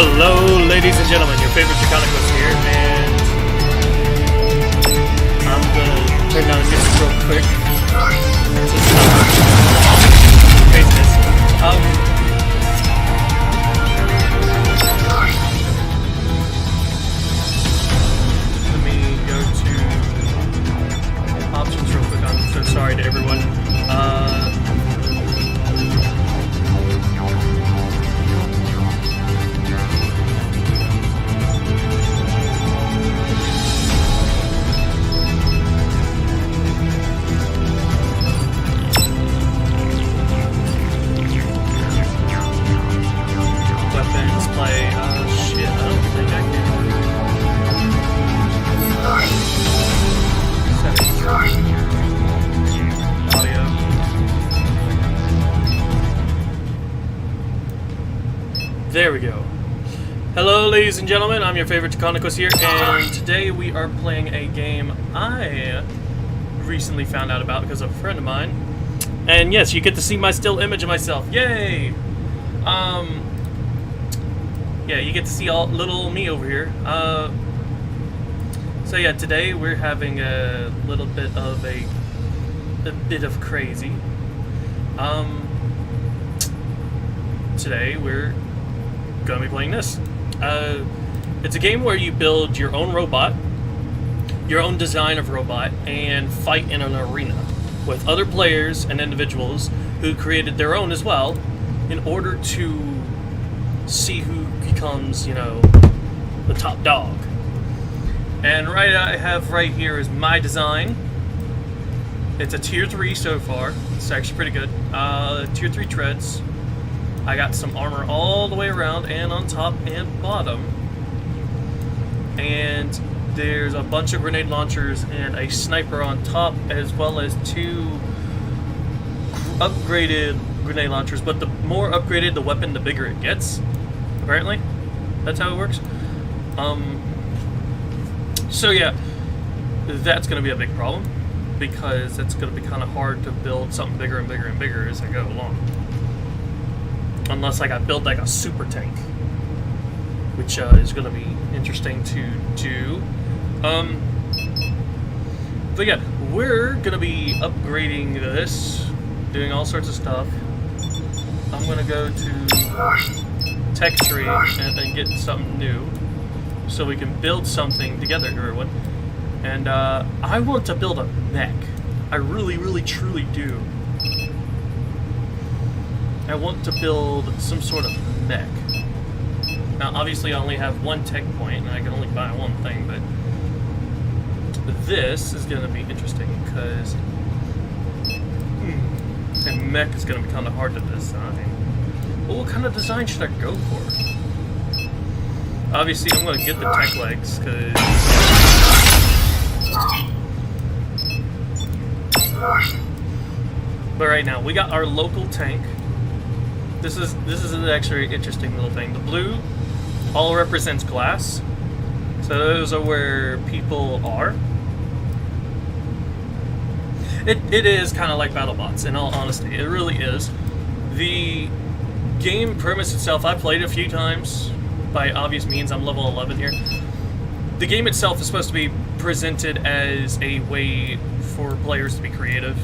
Hello, ladies and gentlemen, your favorite Chicanicos here, and I'm gonna turn down this real quick. Craziness. Let me go to options real quick. I'm so sorry to everyone. There we go. Hello, ladies and gentlemen, I'm your favorite Chicanicos here, and today we are playing a game I recently found out about because of a friend of mine. And yes, you get to see my still image of myself. Yay! Yeah, you get to see all little me over here. So yeah, today we're having a little bit of a bit of crazy. Today we're gonna be playing this. It's a game where you build your own robot, your own design of robot, and fight in an arena with other players and individuals who created their own as well, in order to see who becomes, you know, the top dog. And I have right here is my design. It's a tier 3 so far. It's actually pretty good. Tier 3 treads. I got some armor all the way around and on top and bottom. And there's a bunch of grenade launchers and a sniper on top, as well as 2 upgraded grenade launchers. But the more upgraded the weapon, the bigger it gets. Apparently. That's how it works. So yeah, that's going to be a big problem, because it's going to be kind of hard to build something bigger and bigger and bigger as I go along. Unless like I build like a super tank, which is going to be interesting to do. But yeah, we're going to be upgrading this, doing all sorts of stuff. I'm going to go to tech tree and get something new, so we can build something together, everyone. And I want to build a mech. I really, really, truly do. I want to build some sort of mech. Now, obviously, I only have 1 tech point, and I can only buy 1 thing, but this is going to be interesting, because a mech is going to be kind of hard to design. Well, what kind of design should I go for? Obviously, I'm going to get the tech legs, because but right now, we got our local tank. This is an actually interesting little thing. The blue all represents glass, so those are where people are. It is kind of like BattleBots, in all honesty. It really is. The game premise itself, I played it a few times. By obvious means, I'm level 11 here. The game itself is supposed to be presented as a way for players to be creative.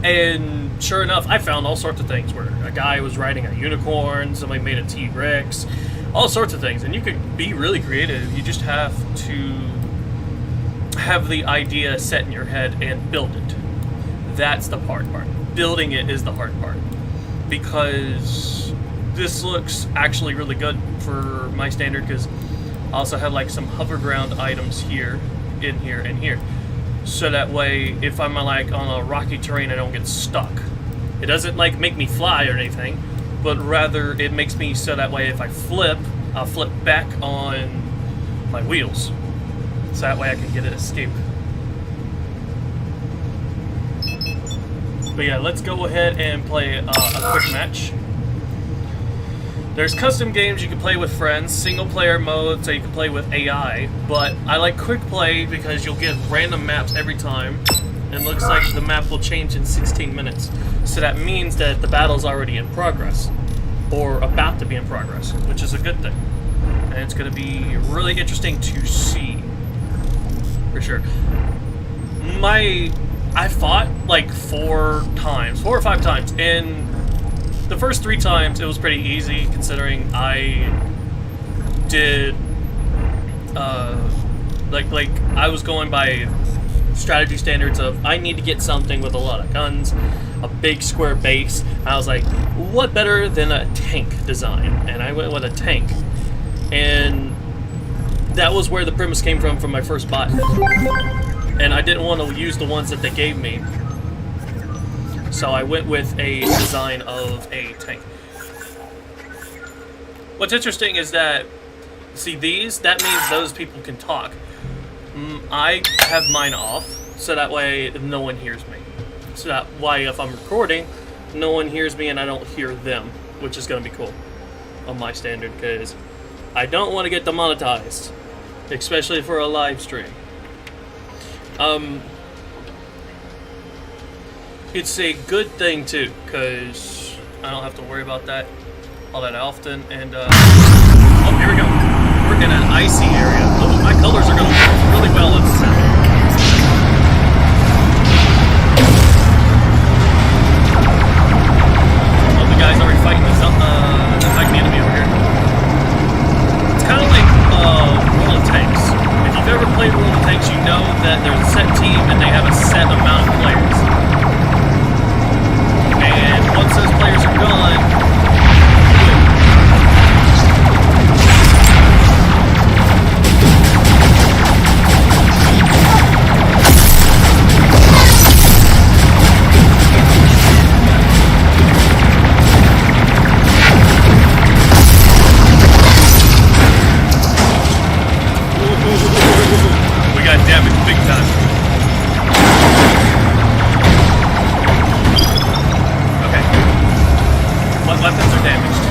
And sure enough, I found all sorts of things where a guy was riding a unicorn, somebody made a T-Rex, all sorts of things. And you could be really creative. You just have to have the idea set in your head and build it. That's the hard part. Building it is the hard part. Because this looks actually really good for my standard, because I also have like some hoverground items here, in here, and here. So that way, if I'm like on a rocky terrain, I don't get stuck. It doesn't like make me fly or anything, but rather it makes me so that way if I flip, I'll flip back on my wheels. So that way I can get an escape. But yeah, let's go ahead and play a quick match. There's custom games you can play with friends, single player mode, so you can play with AI, but I like quick play because you'll get random maps every time, and looks like the map will change in 16 minutes. So that means that the battle's already in progress. or about to be in progress, which is a good thing. And it's going to be really interesting to see, for sure. I fought like 4 or 5 times, and the first 3 times it was pretty easy considering I did like I was going by strategy standards of I need to get something with a lot of guns, a big square base. I was like, what better than a tank design? And I went with a tank, and that was where the premise came from my first bot. And I didn't want to use the ones that they gave me, so I went with a design of a tank. What's interesting is that, see these, that means those people can talk. I have mine off, so that way no one hears me. So that why if I'm recording, no one hears me and I don't hear them, which is going to be cool on my standard, because I don't want to get demonetized, especially for a live stream. It's a good thing too, because I don't have to worry about that all that often. And oh, here we go. We're in an icy area. Oh, my colors are going to work really well in this area. Oh, the guy's already fighting the enemy over here. It's kind of like World of Tanks. If you've ever played World of Tanks, you know that there's a set team and they have a set amount of players. And once those players are gone, we got damage big time. Okay. What weapons are damaged?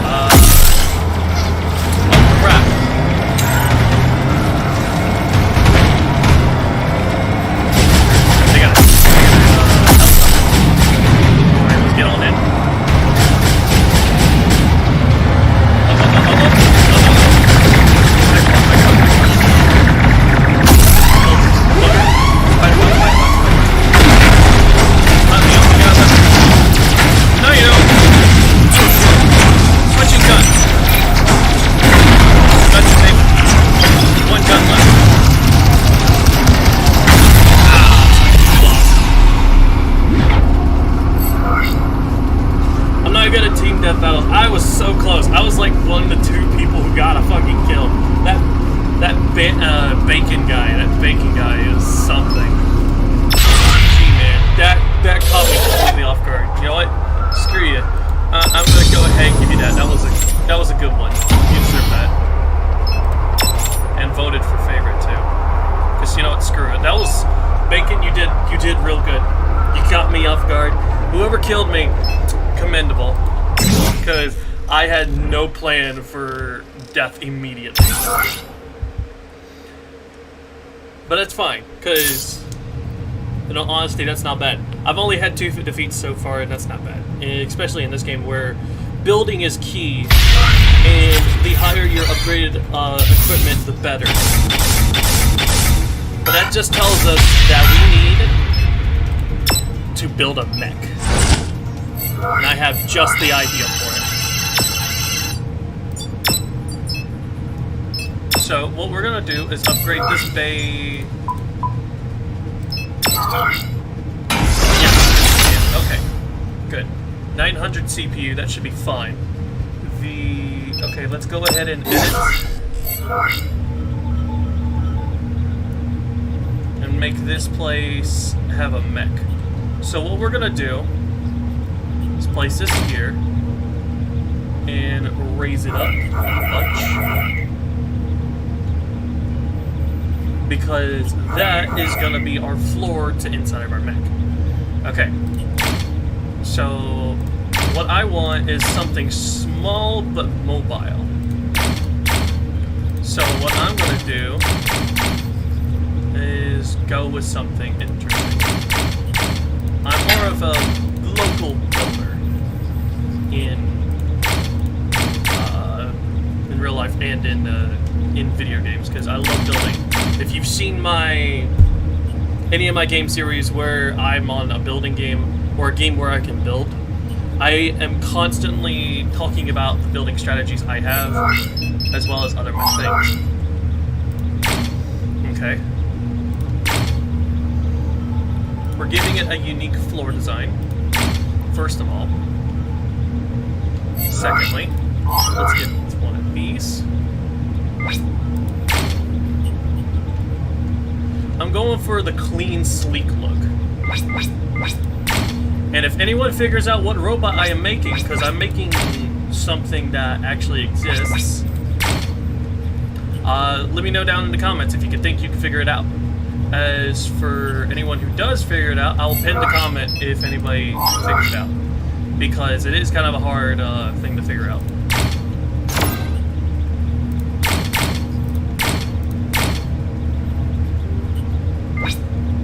Oh crap. They got it. Alright, let's get on in. I was so close. I was like one of the 2 people who got a fucking kill. That bacon guy is something. Gee, man, that caught me completely off guard. You know what? Screw you. I'm gonna go ahead and give you that. That was a good one. You deserve that. And voted for favorite too. Cause you know what? Screw it. That was bacon. You did real good. You caught me off guard. Whoever killed me, commendable. Because I had no plan for death immediately. But it's fine, because, in all honesty, that's not bad. I've only had 2 defeats so far, and that's not bad. And especially in this game where building is key, and the higher your upgraded equipment, the better. But that just tells us that we need to build a mech. And I have just the idea for it. So what we're gonna do is upgrade this bay. Yeah, okay, good. 900 CPU, that should be fine. Okay, let's go ahead and edit. And make this place have a mech. So what we're gonna do is place this here and raise it up a bunch, because that is gonna be our floor to inside of our mech. Okay, so what I want is something small but mobile. So what I'm gonna do is go with something interesting. I'm more of a local builder in life and in video games, because I love building. If you've seen any of my game series where I'm on a building game or a game where I can build, I am constantly talking about the building strategies I have, as well as other things. Okay. We're giving it a unique floor design, first of all. Secondly, let's get one of these. I'm going for the clean, sleek look. And if anyone figures out what robot I am making, because I'm making something that actually exists, let me know down in the comments if you think you can figure it out. As for anyone who does figure it out, I'll pin the comment if anybody figures it out, because it is kind of a hard thing to figure out.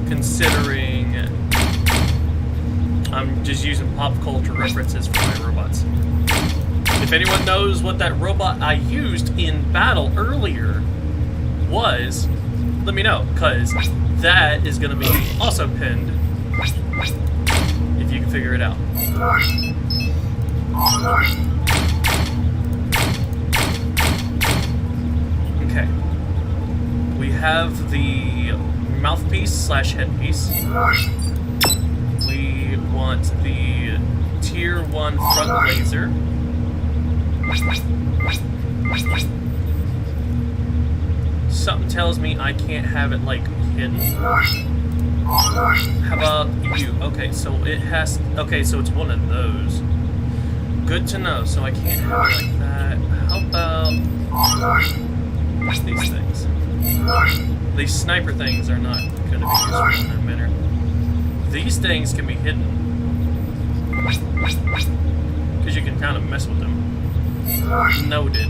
Considering I'm just using pop culture references for my robots. If anyone knows what that robot I used in battle earlier was, let me know, because that is going to be also pinned if you can figure it out. Okay. We have the mouthpiece / headpiece. We want the tier 1 front laser. Something tells me I can't have it, like, hidden. How about you? Okay, so it has... Okay, so it's one of those. Good to know, so I can't have it like that. How about... these things? These sniper things are not going to be useful in that manner. These things can be hidden. Because you can kind of mess with them. Noted.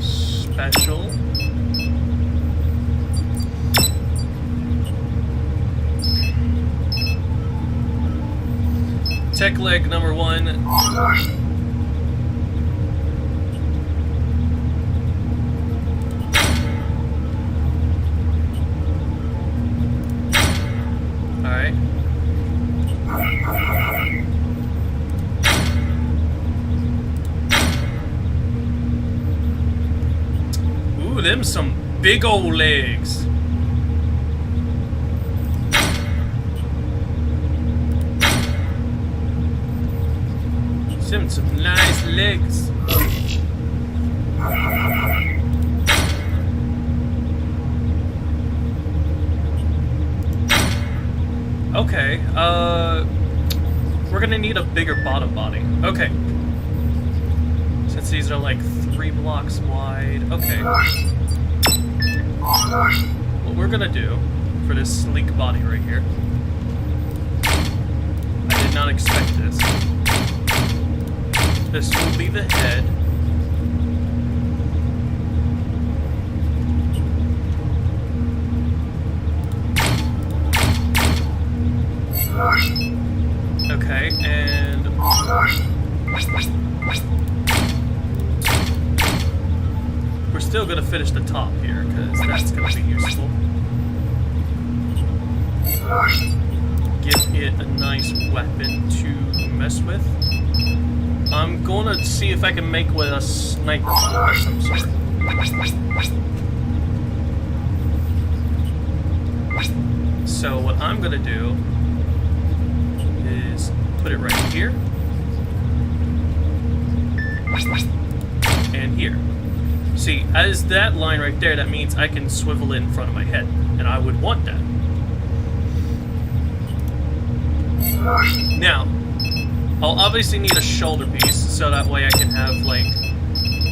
Special. Tech leg number 1. Alright. Ooh, them some big old legs. Some nice legs. Okay, we're gonna need a bigger bottom body. Okay. Since these are like 3 blocks wide. Okay. What we're gonna do for this sleek body right here. I did not expect this. This will be the head. Okay, and we're still gonna finish the top here because that's gonna be useful. Give it a nice weapon to mess with. I'm gonna see if I can make with a sniper bomb of some sort. So what I'm gonna do is put it right here and here. See, as that line right there, that means I can swivel it in front of my head, and I would want that. Now, I'll obviously need a shoulder piece, so that way I can have, like,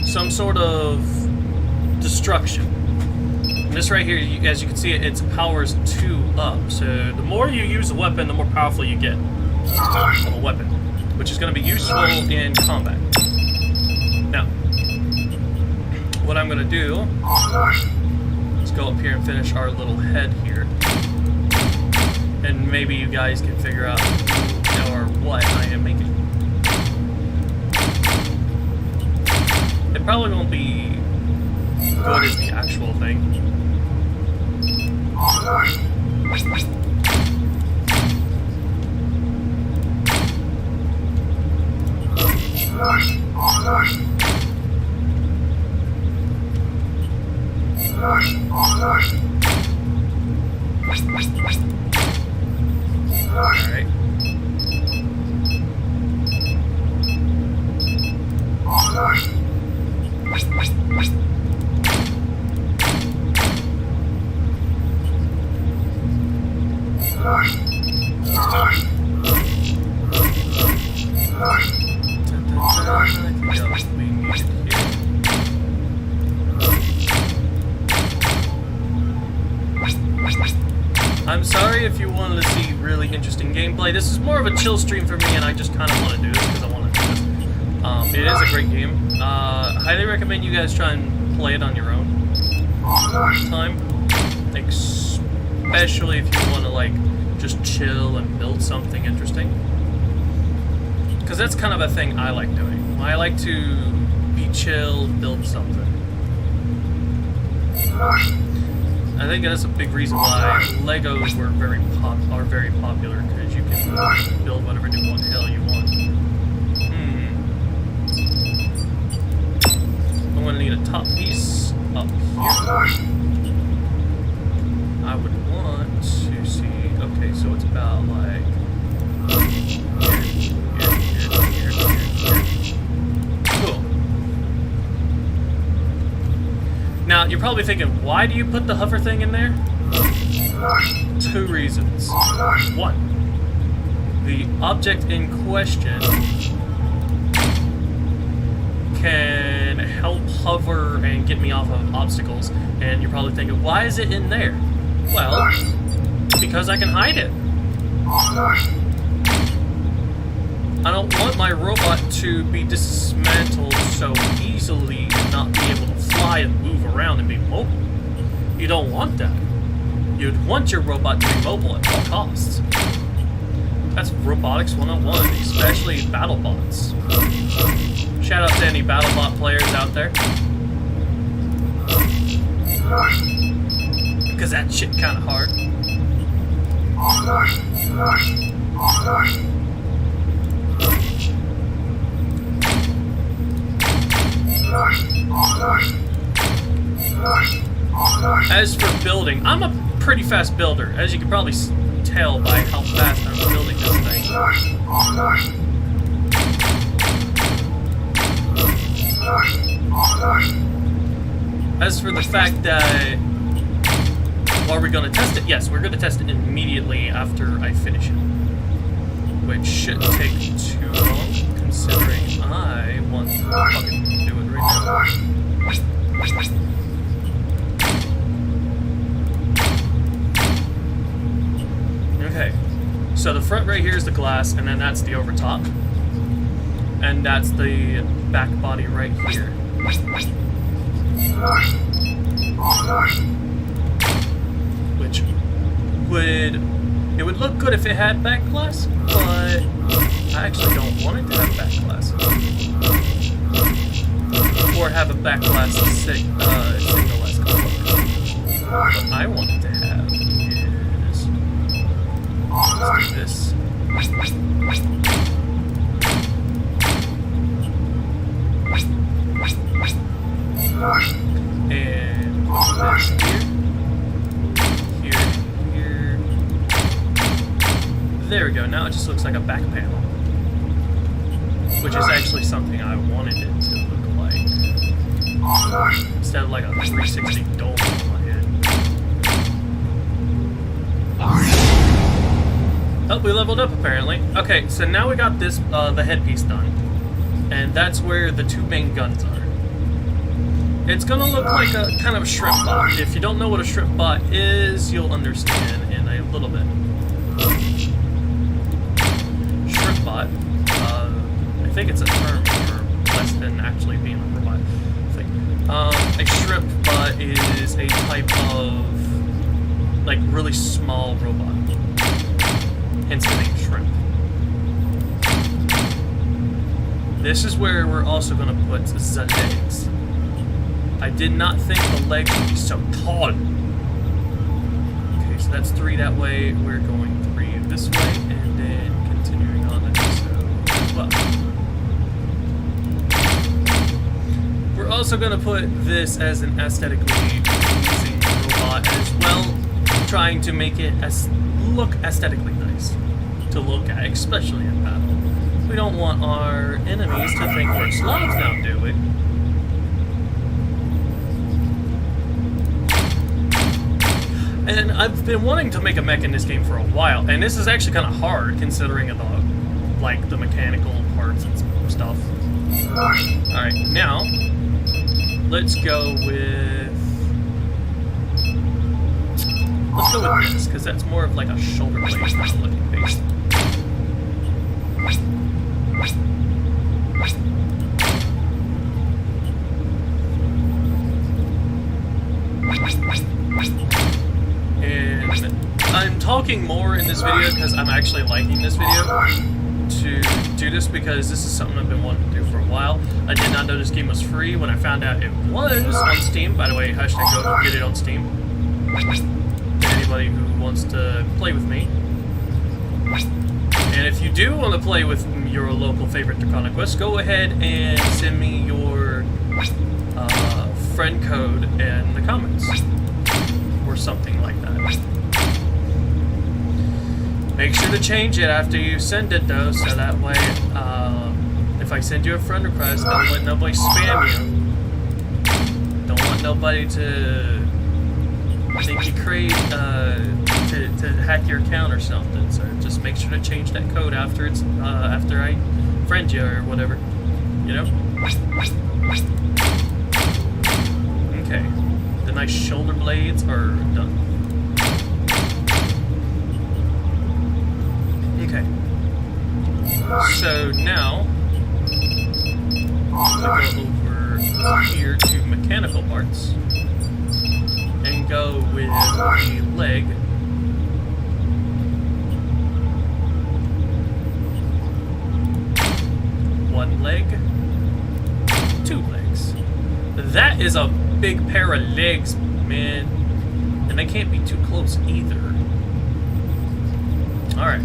some sort of destruction. And this right here, as you can see, it powers 2 up. So the more you use a weapon, the more powerful you get of a weapon, which is going to be useful in combat. Now, what I'm going to do is go up here and finish our little head here. And maybe you guys can figure out or what I am making. It probably won't be good as the actual thing. Alright. I'm sorry if you wanted to see really interesting gameplay. This is more of a chill stream for me, and I just kind of want to do this because I want to do this. It is a great game. Highly recommend you guys try and play it on your own time. Especially if you want to, like, just chill and build something interesting. Because that's kind of a thing I like doing. I like to be chill, build something. I think that's a big reason why Legos are very popular, because you can build whatever the hell you want. I'm going to need a top piece up here. I would want to see... Okay, so it's about like... Here. Cool. Now, you're probably thinking, why do you put the hover thing in there? 2 reasons. 1, the object in question can help hover and get me off of obstacles. And you're probably thinking, why is it in there? Well, because I can hide it. I don't want my robot to be dismantled so easily and not be able to fly and move around and be mobile. You don't want that. You'd want your robot to be mobile at all costs. That's robotics 101, especially BattleBots. Shout out to any BattleBot players out there. Because that shit kind of hard. As for building, I'm a pretty fast builder, as you can probably tell by how fast I'm building this thing. As for the fact that, are we going to test it? Yes, we're going to test it immediately after I finish it. Which shouldn't take too long, considering I want to fucking do it right now. Okay, so the front right here is the glass, and then that's the overtop. And that's the back body right here. Which it would look good if it had back glass, but I actually don't want it to have back glass. Or have a back glass signal as color. What I want it to have is... let's do this. And this here. There we go, now it just looks like a back panel. Which is actually something I wanted it to look like. Instead of like a 360 dome on my head. Oh, we leveled up apparently. Okay, so now we got this, the headpiece done. And that's where the 2 main guns are. It's gonna look like a kind of shrimp bot. If you don't know what a shrimp bot is, you'll understand in a little bit. Shrimp bot, I think it's a term for less than actually being a robot thing. A shrimp bot is a type of, like, really small robot. Hence the name shrimp. This is where we're also going to put the legs. I did not think the legs would be so tall. Okay, so that's 3 that way. We're going 3 this way, and then continuing on to this as well. We're also going to put this as an aesthetically pleasing robot as well, trying to make it look aesthetically nice to look at, especially in battle. We don't want our enemies to think we're slobs now, do we? And I've been wanting to make a mech in this game for a while, and this is actually kind of hard considering the mechanical parts and stuff. Alright, now let's go with this, because that's more of like a shoulder blade kind of looking base. And I'm talking more in this video because I'm actually liking this video to do this, because this is something I've been wanting to do for a while. I did not know this game was free. When I found out it was on Steam, by the way, hashtag go get it on Steam. Anybody who wants to play with me. And if you do want to play with your local favorite Draconic Quest, go ahead and send me your friend code in the comments. Or something like that. Make sure to change it after you send it though, so that way if I send you a friend request, don't let nobody spam you. Don't want nobody to think you crave to hack your account or something. So just make sure to change that code after it's after I friend you or whatever. You know? Okay. The nice shoulder blades are done. Okay. So now we'll go over here to mechanical parts and go with the leg. One leg, 2 legs. That is a big pair of legs, man. And they can't be too close either. Alright.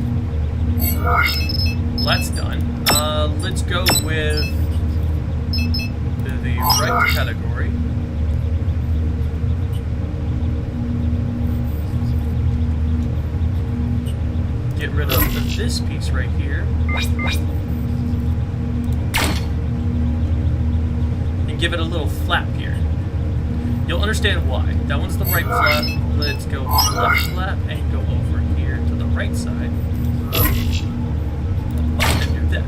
Well, that's done. Let's go with the right category. Get rid of this piece right here. And give it a little flap here. You'll understand why. That one's the right flap. Let's go left flap and go over here to the right side. And do that.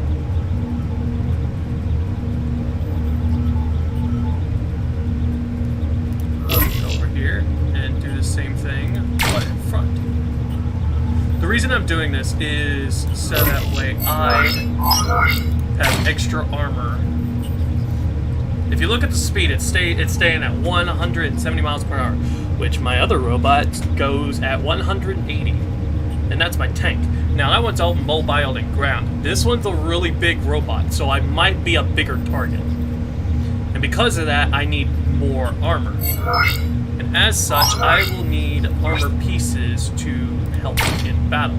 Go over here and do the same thing, but in front. The reason I'm doing this is so that way I have extra armor. If you look at the speed, it's staying at 170 miles per hour, which my other robot goes at 180, and that's my tank. Now that one's all mobile and ground. This one's a really big robot, so I might be a bigger target. And because of that, I need more armor. And as such, I will need armor pieces to help in battle.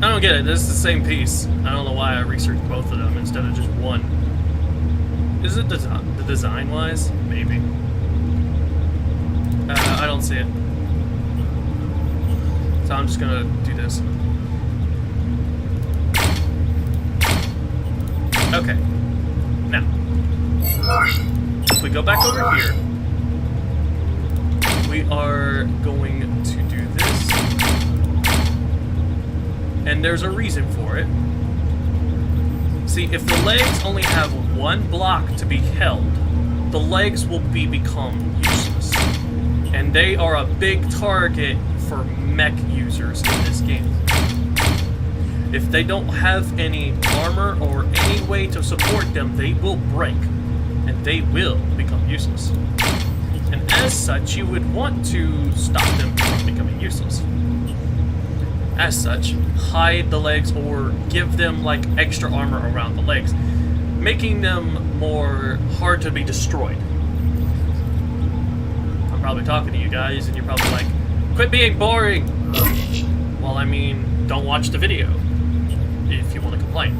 I don't get it. This is the same piece. I don't know why I researched both of them instead of just one. Is it the design-wise? Maybe. I don't see it. So I'm just gonna do this. Okay. Now, if we go back over here, we are going to do this. And there's a reason for it. See, if the legs only have one block to be held, the legs will become useless. And they are a big target for mech users in this game. If they don't have any armor or any way to support them, they will break. And they will become useless. And as such, you would want to stop them from becoming useless. As such, hide the legs or give them like extra armor around the legs, making them more hard to be destroyed. I'm probably talking to you guys and you're probably like, quit being boring! Well, I mean, don't watch the video if you want to complain.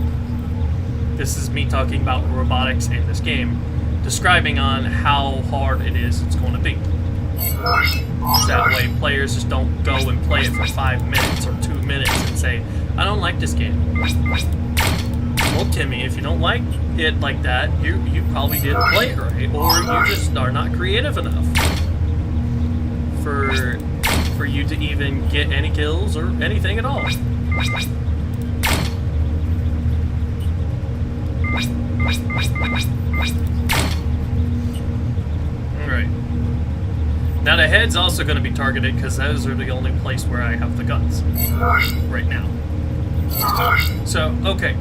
This is me talking about robotics in this game, describing on how hard it's going to be. That way players just don't go and play it for 5 minutes or 2 minutes and say, I don't like this game. Well, Timmy, if you don't like it like that, you probably didn't play it right, or you just are not creative enough for you to even get any kills or anything at all. Alright. Now the head's also going to be targeted because those are the only place where I have the guns right now. So, okay.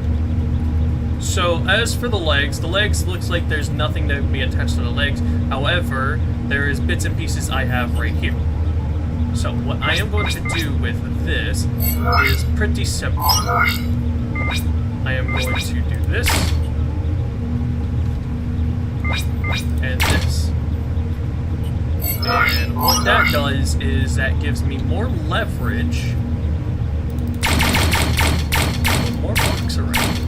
So, as for the legs looks like there's nothing that would be attached to the legs. However, there is bits and pieces I have right here. So, what I am going to do with this is pretty simple. I am going to do this and this. And what that does is that gives me more leverage with more blocks around.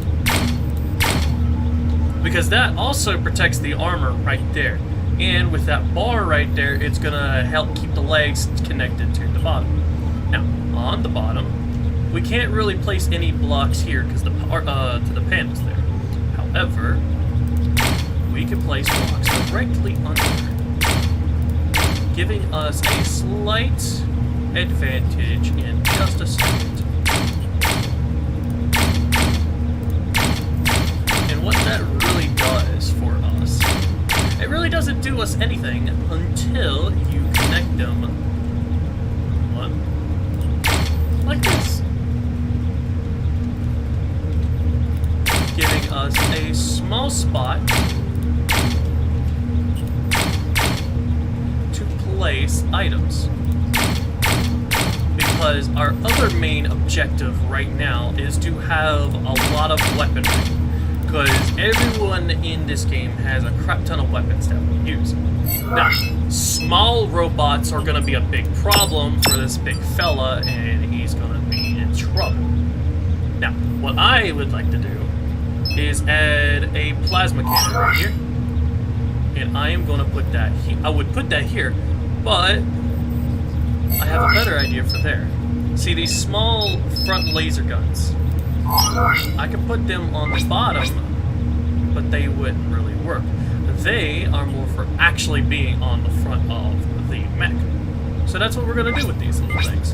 Because that also protects the armor right there. And with that bar right there, it's gonna help keep the legs connected to the bottom. Now, on the bottom, we can't really place any blocks here because the to the panels there. However, we can place blocks directly under, giving us a slight advantage in just a second. And what that really does for us, it really doesn't do us anything until you connect them like this. Giving us a small spot to place items. Because our other main objective right now is to have a lot of weaponry. Because everyone in this game has a crap ton of weapons that we use. Now, small robots are going to be a big problem for this big fella, and he's going to be in trouble. Now, what I would like to do is add a plasma cannon right here. And I am going to put that here. I would put that here, but I have a better idea for there. See, these small front laser guns, I could put them on the bottom, but they wouldn't really work. They are more for actually being on the front of the mech. So that's what we're going to do with these little things.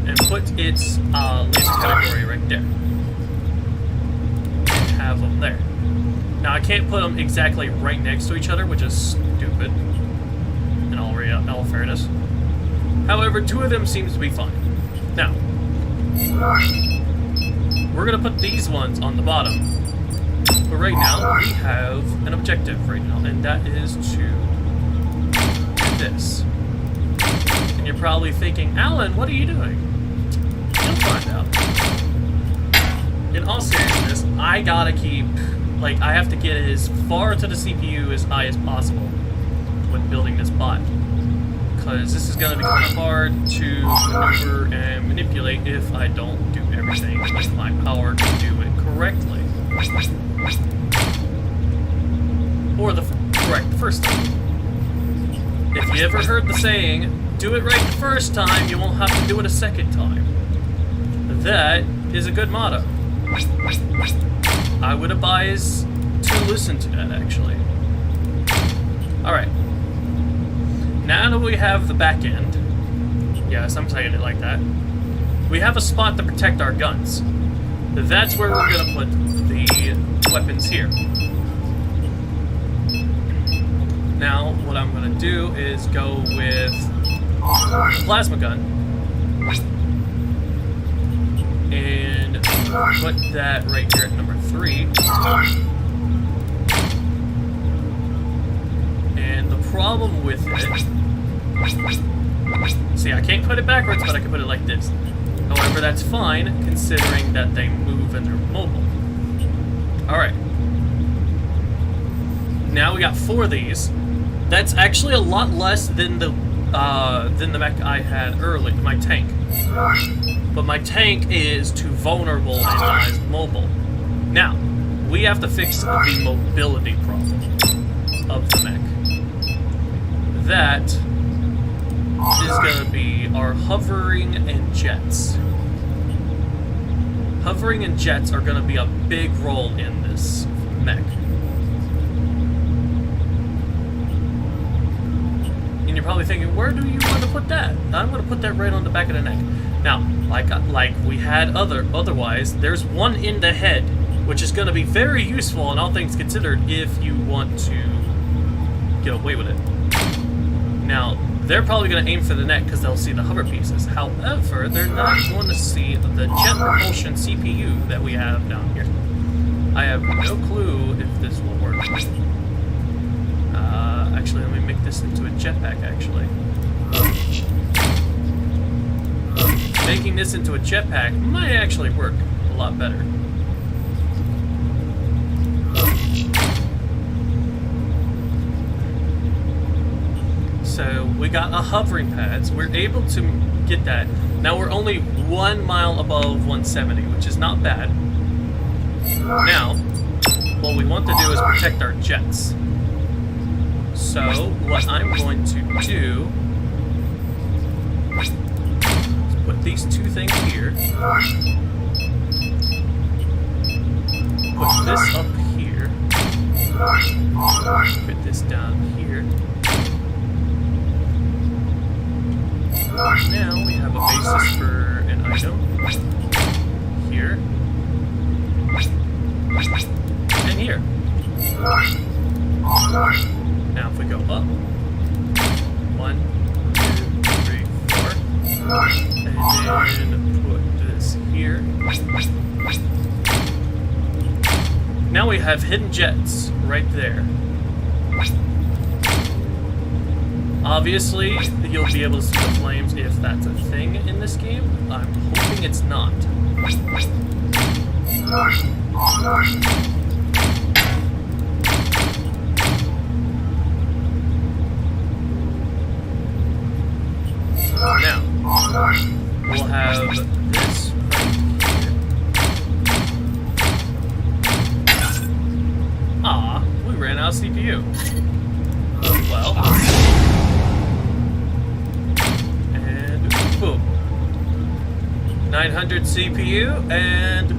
And put its laser category right there. And have them there. Now I can't put them exactly right next to each other, which is stupid, in all fairness. However, two of them seems to be fine. Now, we're going to put these ones on the bottom. But right now, we have an objective right now, and that is to do this. And you're probably thinking, Alan, what are you doing? You'll find out. In all seriousness, I gotta keep, I have to get as far to the CPU as high as possible when building this bot. Because this is going to be kind of hard to maneuver and manipulate if I don't do everything with my power to do it correctly. Or correct the first time. If you ever heard the saying, do it right the first time, you won't have to do it a second time. That is a good motto. I would advise to listen to that, actually. Alright. Now that we have the back end, yes, I'm saying it like that, we have a spot to protect our guns. That's where we're going to put the weapons here. Now, what I'm going to do is go with plasma gun and put that right here at number 3. problem with it... See, I can't put it backwards, but I can put it like this. However, that's fine, considering that they move and they're mobile. Alright. Now we got 4 of these. That's actually a lot less than the mech I had earlier, my tank. But my tank is too vulnerable and not as mobile. Now, we have to fix the mobility problem of the mech. That is going to be our hovering and jets. Hovering and jets are going to be a big role in this mech. And you're probably thinking, where do you want to put that? I'm going to put that right on the back of the neck. Now, like we had otherwise, there's one in the head, which is going to be very useful in all things considered if you want to get away with it. Now, they're probably going to aim for the neck because they'll see the hover pieces. However, they're not going to see the jet propulsion CPU that we have down here. I have no clue if this will work. Actually, let me make this into a jetpack, actually. Making this into a jetpack might actually work a lot better. So we got a hovering pads. We're able to get that. Now we're only 1 mile above 170, which is not bad. Now, what we want to do is protect our jets. So what I'm going to do is put these 2 things here. Put this up here. Put this down here. Now we have a basis for an item here and here. Now if we go up, 1, 2, 3, 4, and then put this here. Now we have hidden jets right there. Obviously, you'll be able to see the flames if that's a thing in this game. I'm hoping it's not. Now, we'll have this right here. Ah, we ran out of CPU. Well... Boom. 900 CPU, and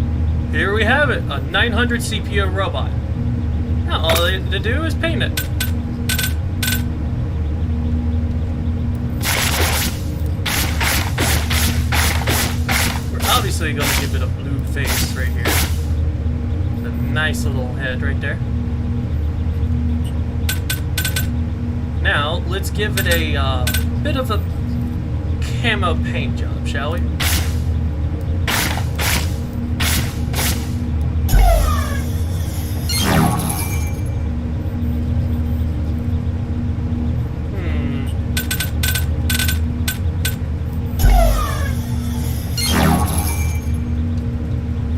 here we have it, a 900 CPU robot. Now all they have to do is paint it. We're obviously going to give it a blue face right here. A nice little head right there. Now let's give it a bit of a camo paint job, shall we?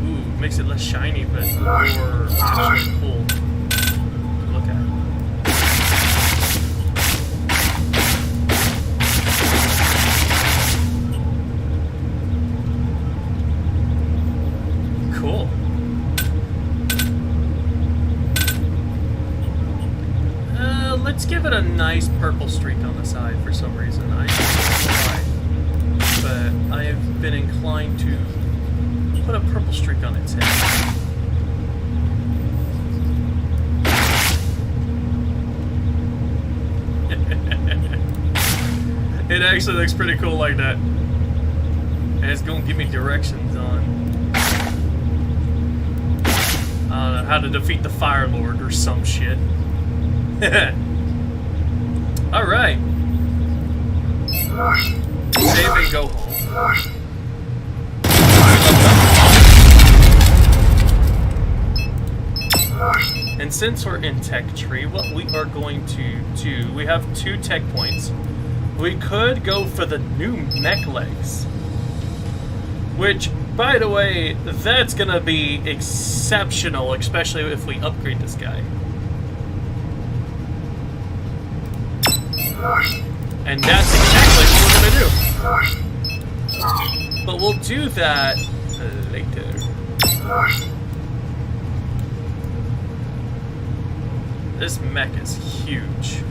Ooh, makes it less shiny, but more actually cool to look at. Let's give it a nice purple streak on the side for some reason. I don't know why, but I have been inclined to put a purple streak on its head. It actually looks pretty cool like that. And it's going to give me directions on how to defeat the Fire Lord or some shit. Alright. Save and go home. And since we're in tech tree, what we are going to do, we have 2 tech points. We could go for the new mech legs. Which, by the way, that's gonna be exceptional, especially if we upgrade this guy. And that's exactly what we're gonna do. But we'll do that later. This mech is huge.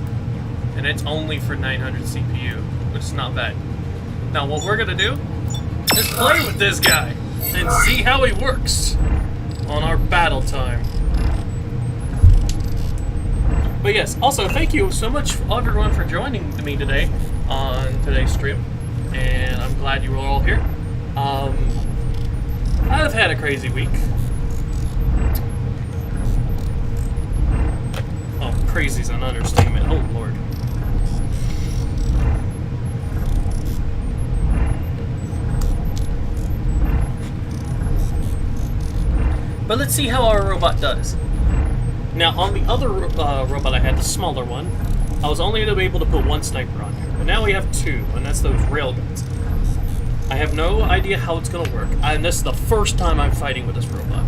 And it's only for 900 CPU, which is not bad. Now what we're gonna do is play with this guy and see how he works on our battle time. But yes, also thank you so much everyone for joining me today on today's stream, and I'm glad you were all here. I've had a crazy week. Oh, crazy's an understatement. Oh Lord. But let's see how our robot does. Now, on the other robot I had, the smaller one, I was only going to be able to put 1 sniper on here. But now we have 2, and that's those railguns. I have no idea how it's going to work, and this is the first time I'm fighting with this robot.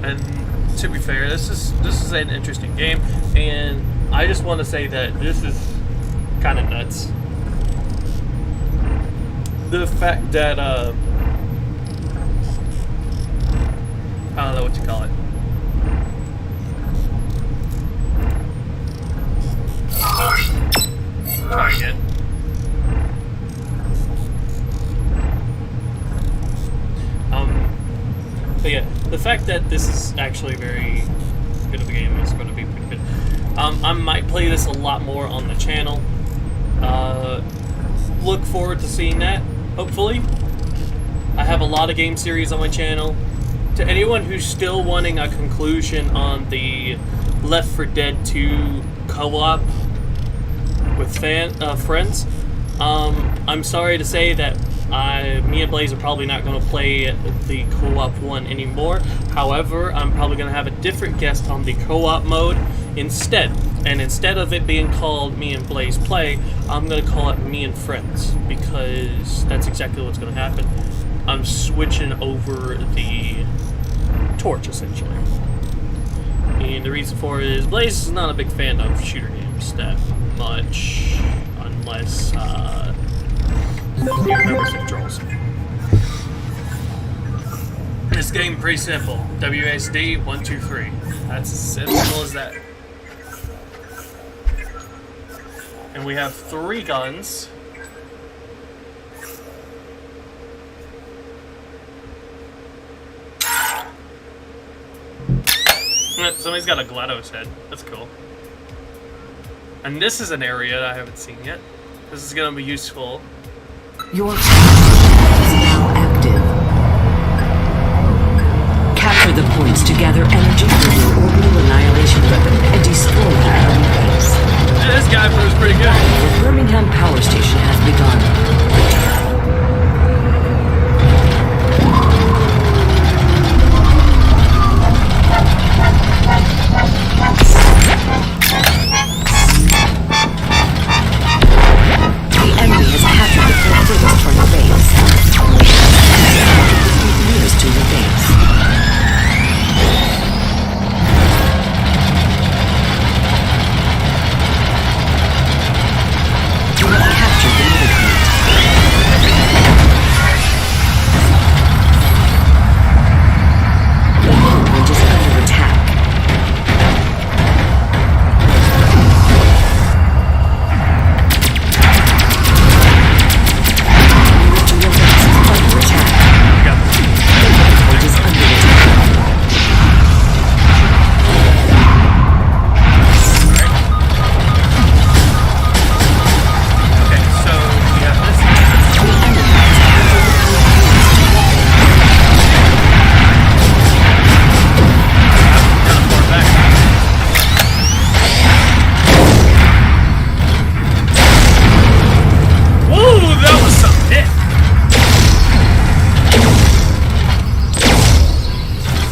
And to be fair, this is an interesting game, and I just want to say that this is kind of nuts. The fact that, I don't know what you call it. Try again. But yeah, the fact that this is actually very good of a game is going to be pretty good. I might play this a lot more on the channel. Look forward to seeing that, hopefully. I have a lot of game series on my channel. To anyone who's still wanting a conclusion on the Left 4 Dead 2 co-op with friends, I'm sorry to say that me and Blaze are probably not going to play the co-op one anymore. However, I'm probably going to have a different guest on the co-op mode instead. And instead of it being called Me and Blaze Play, I'm going to call it Me and Friends, because that's exactly what's going to happen. I'm switching over the torch, essentially. And the reason for it is Blaze is not a big fan of shooter games that much, unless he remembers the controls. This game pretty simple. WASD 1, 2, 3. That's as simple as that. And we have 3 guns. Somebody's got a GLaDOS head. That's cool. And this is an area I haven't seen yet. This is going to be useful. Your is now active. Capture the points to gather energy for your orbital annihilation weapon and destroy the enemy base. Yeah, this guy proves pretty good. The Birmingham Power Station has begun. Capture the middle point.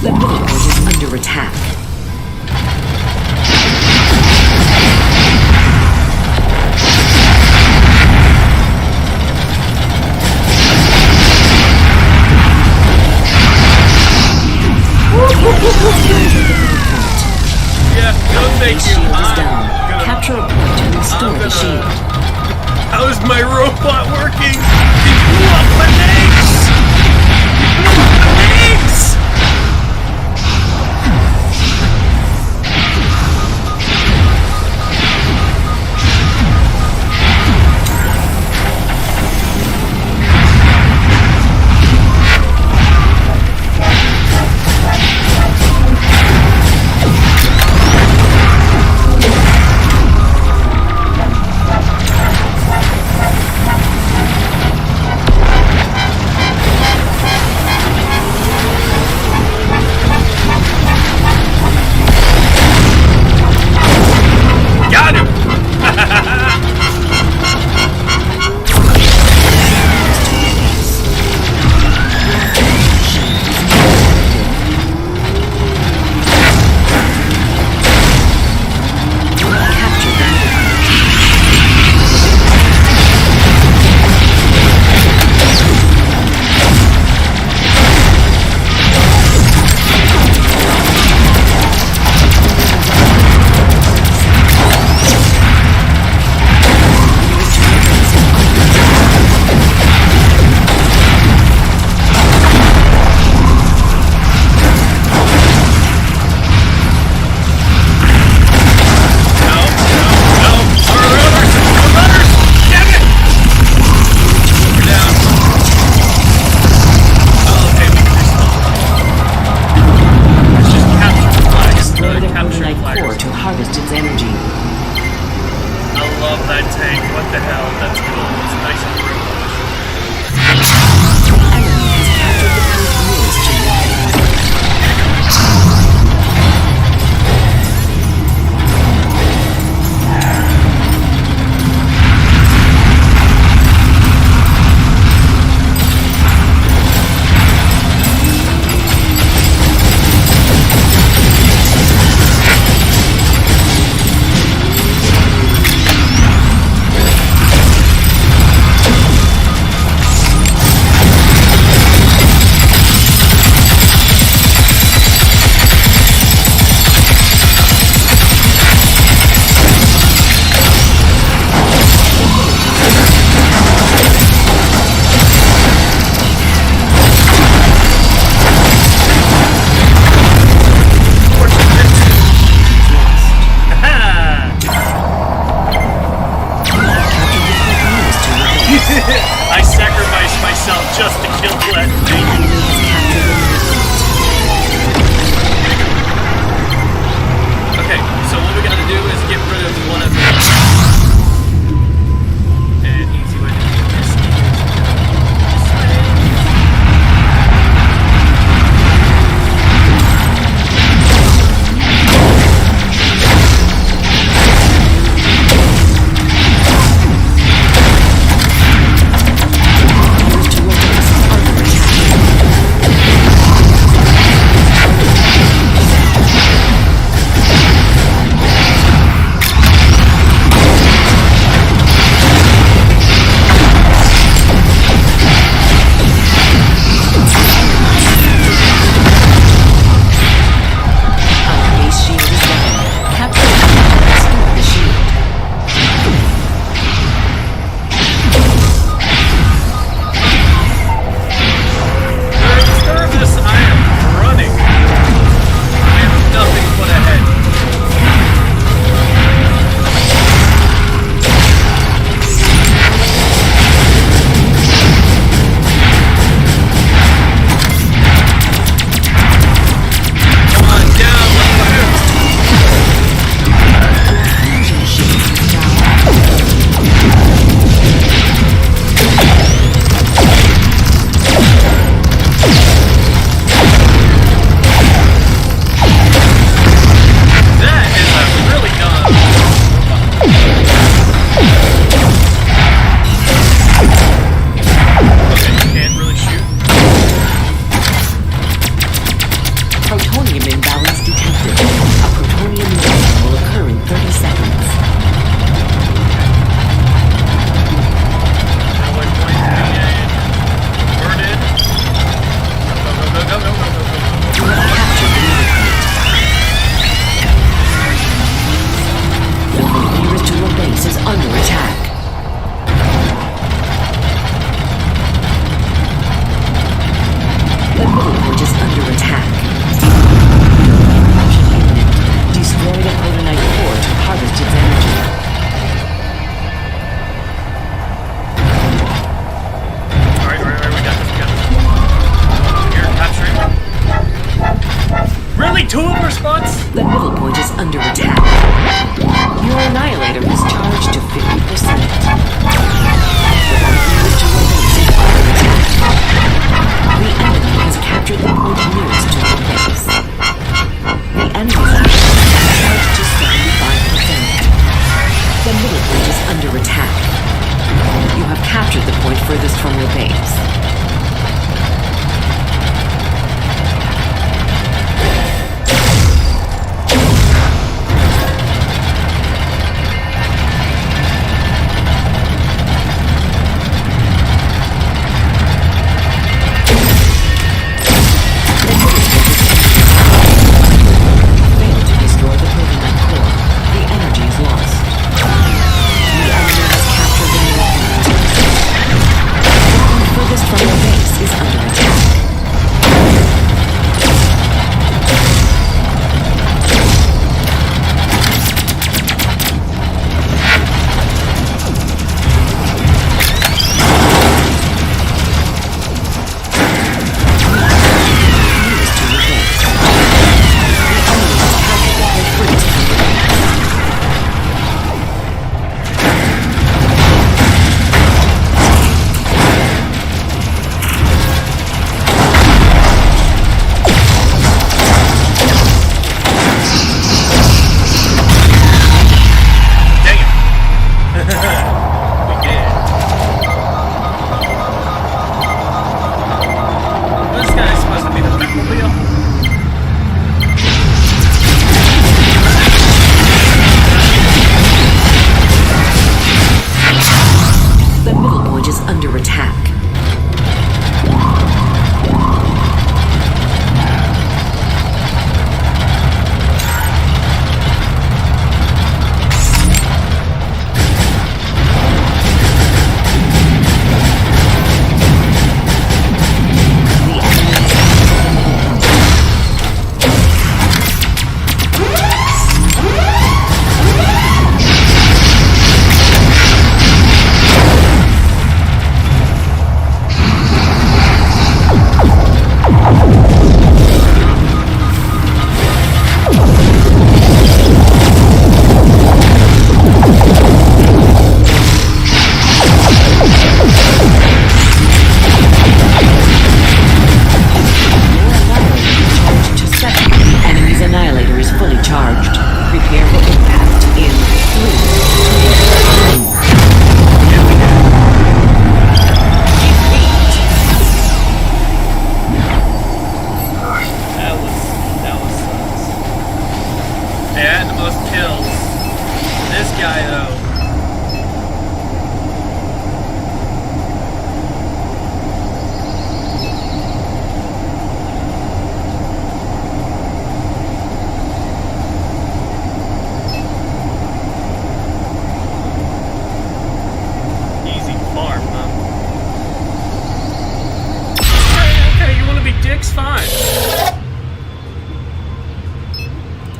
The middle port is under attack. Yeah, no thank you. Shield is down. Capture a point to restore the shield. How is my robot working? He blew up my legs! He blew up my legs! plutonium imbalance detected. A plutonium reaction will occur in 30 seconds. Burn it. Go. You have captured the middle point. The point nearest to your base is under attack. The middle point is under attack. Eruption imminent. Destroy the protonite core to harvest its energy. Alright, we got this. Here, capturing. Really? 2 of our spots? The middle point is under attack. Your annihilator is charged to 50%. The point nearest to your base is under attack. The enemy has captured the point nearest to your base. The enemy's annihilator is charged to 75%. The middle point is under attack. You have captured the point furthest from your base.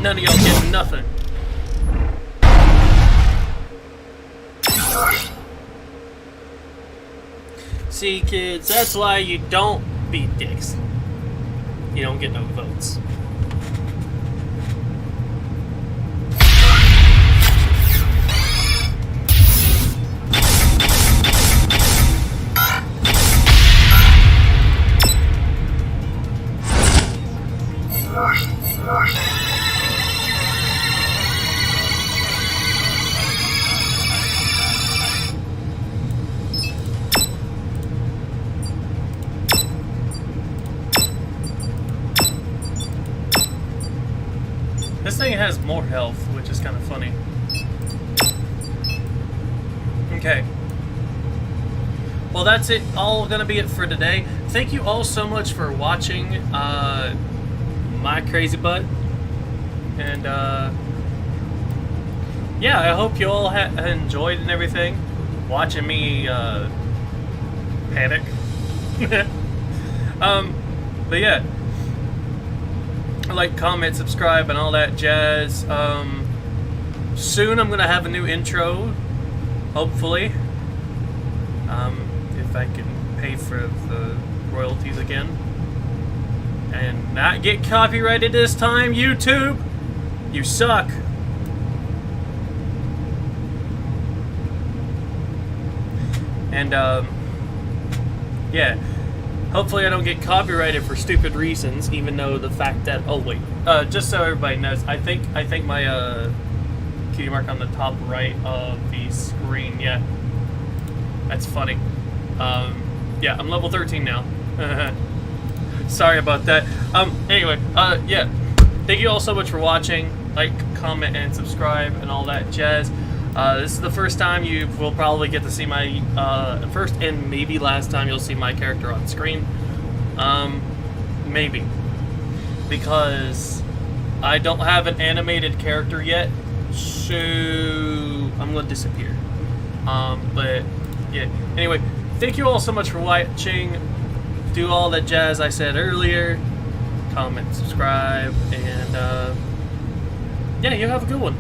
None of y'all get nothing. See, kids, that's why you don't be dicks. You don't get no votes. This thing has more health, which is kind of funny. Okay. Well, that's it. All gonna be it for today. Thank you all so much for watching my crazy butt. And yeah, I hope you all enjoyed and everything. Watching me panic. But yeah. Like, comment, subscribe, and all that jazz. Soon I'm gonna have a new intro, hopefully. If I can pay for the royalties again and not get copyrighted this time, YouTube. You suck. And yeah. Hopefully I don't get copyrighted for stupid reasons, even though the fact that, oh wait, just so everybody knows, I think my cutie mark on the top right of the screen, yeah, that's funny. Yeah, I'm level 13 now. Sorry about that. Anyway, yeah, thank you all so much for watching. Like, comment, and subscribe, and all that jazz. This is the first time you will probably get to see my, first and maybe last time you'll see my character on screen. Maybe. Because I don't have an animated character yet, so I'm going to disappear. But, yeah. Anyway, thank you all so much for watching. Do all that jazz I said earlier. Comment, subscribe, and, yeah, you have a good one.